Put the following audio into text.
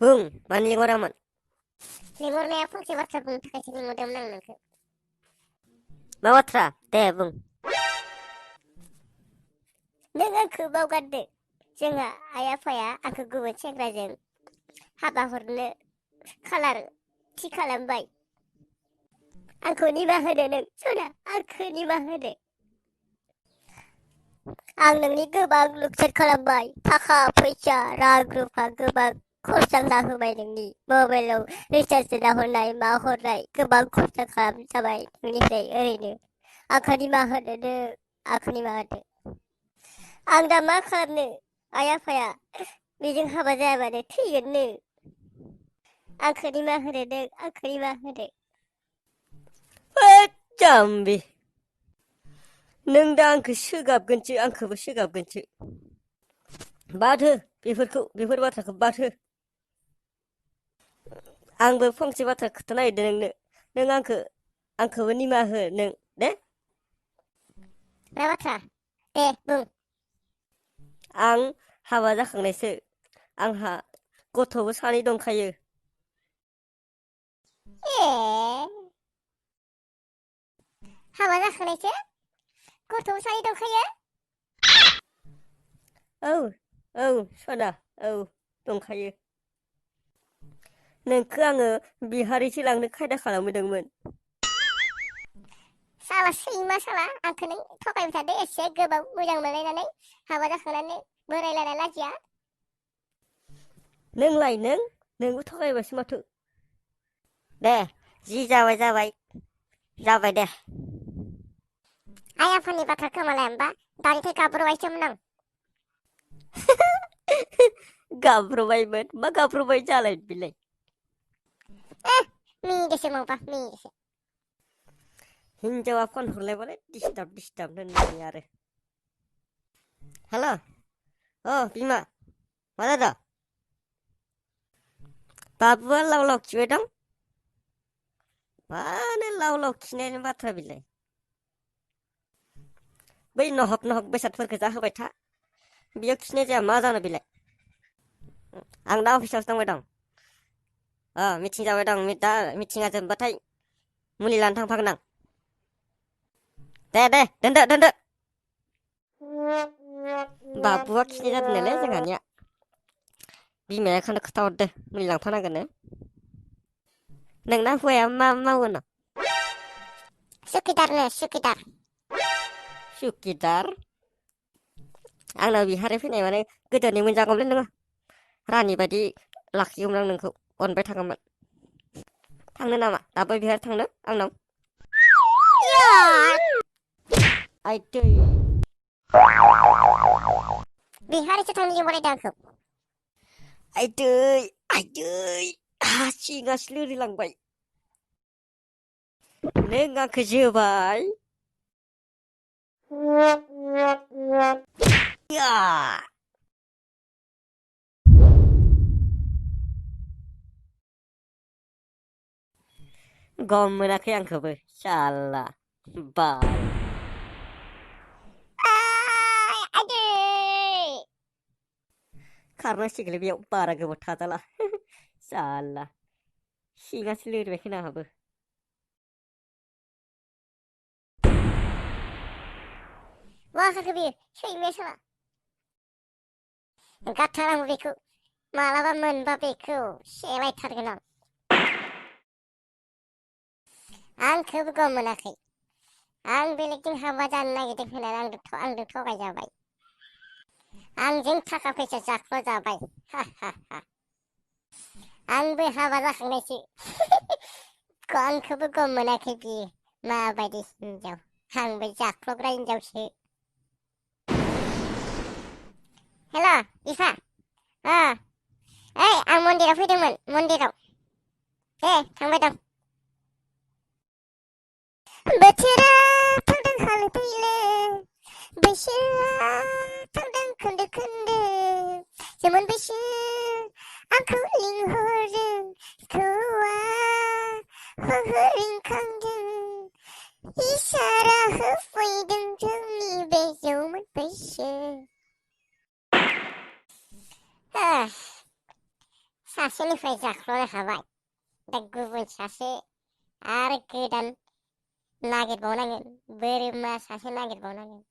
बुं मानो लिंहरामोन? लिंहरनाया फंसे बाथ्रा बुंनो थाखायसो लिंहरदोंमोन आं नोंखौ। मा बाथ्रा दे बुं। नों आंखौ बावगारदो। जोंहा आइ आफाया आंखौ गुबुन सेंग्राजों हाबा हरनो खालार थि खालामबाय। आंखौ निमाहा होदो नों सना, आंखौ निमाहा होदो। आं नोंनि गोबां लुकसार खालामबाय। थाखा फैसा रां रुफा गोबां खरसा जाहोबाय। नोंनि मबाइलाव रिसार्ज सोना हरनाय मा हरनाय गोबां खरसा खालामजाबाय नोंनिफ्राय ओरैनो। आंखौ निमाहा होदो नों, आंखौ निमाहा होदो। आं दा मा खालामनो? आइ आफाया बेजों हाबा जायाबानो थैगोननो। आंखौ निमाहा होदो नों, आंखौ निमाहा होदो। जाम्बि, नों दा आंखौ सोगाबगोनसो, आंखौबो सोगाबगोनसो। बाद हो बेफोर बाथ्राखौ बाद हो। आंबो फंसे बाथ्रा खोथानो नागिरदों नोंनो। नों आंखौबो निमाहा हो नों दे। मा बाथ्रा? दे बुं। आं हाबा जाखांनायसो। आंहा गथ'बो 2 दंखायो। हाबा जाखांनायसो? गथ'बो 2 दंखायो? औ सना, औ दंखायो। नोंखौ आङो बिहारिसो लांनो खायदा खालामदोंमोन। साला सैमा साला, आंखौ नों थगायबाय थादो। एसे गोबाव मोजां मोनलायनानै हाबा जाखांनानै बोरायलायना लाजिया। नोंबो थगायबायसो माथो। दे जि जाबाय दे। आइ आफानि बाथ्रा खोमालाया होमबा? दानिफ्राय गाब्र'बायसोमोन आं। गाब्र'बायमोन? मा गाब्र'बाय जालाय बिलाय? मिनिदोसो मावबा मिनिदोसो। हिनजावा फन हरलायबालाय डिस्टार्ब होननानै आरो। हेल' बिमा, मा जादों? बाबुआ लाव लाव खिबाय दं। मानो लाव लाव खिनायनि बाथ्रा बिलाय? बै नहक बेसादफोरखौ जाहोबाय था। बेयाव खिनाय जाया मा जानो बेलाय? आं दा अफिसावसो थांबाय दं। मिथिं जाबाय दं। दा मिथिङा जोबबाथाय मुलि लानो थांफागोन आं। दे दोनदो। बाबुआ खिनाय जादों नालाय जोंहानिया। बिमाया बेखौनो खोन्थाहरदो मुलि लांफानांगोननो। नोंना हौवाया मा मावो? सुकिदार? आंनाव बिहारि फैनाय माने गोदोनि मोनजागौमोनलै नोङो। रानि बायदि लाखिगौमोन आं नोंखौ, अनबाय थागौमोन। थांनो नामा दाबो बिहारि थांनो आंनाव? आइदै बिहारिसो थांनो लिंहरलायदों आंखौ। आइदै सिङासो लोरिलांबाय। नों आंखौ जोबाय। गम मोनाखै आंखौबो साला बाल। खारनांसिगोनलै बेयाव बारा गोबाव थाजाला। साला सिङासो लोरिबाय खोमा आंहाबो। मा जाखो बेयो सैमाया साला? गारथार बेखौ। मालाबा मोनबा बेखौ सेलायथारगोन आं। आंखौबो गम मोनाखै। आं बेलेगजों हाबा जानो नागिरदों होननानै आंजों थगायजाबाय। आंजों थाखा फैसा जाख्ल'जाबाय। आंबो हाबा जाखांनायसो। आंखौबो गम मोनाखै बियो। माबायदि हिनजाव, आंबो जाख्ल'ग्रा हिनजावसो। हेल' बिफा, आं मन्दिराव फैदोंमोन, मन्दिराव। दे थांबाय दं। बोथोरा थांदों हालो दैलो, बैसोआ थांदों खोन्दो खोन्दो। जोमोनबैसो आंखौ लिंहरदों, खौआ रिंखांदों। इसारा होफैदों जोंनि बे जौमोन बैसो। सासेनिफ्राय जाख्ल'नो हाबाय दा गुबुन सासे आरो गोदान नागिरबावनांगोन बोरमा सासे नागिरबावनांगोन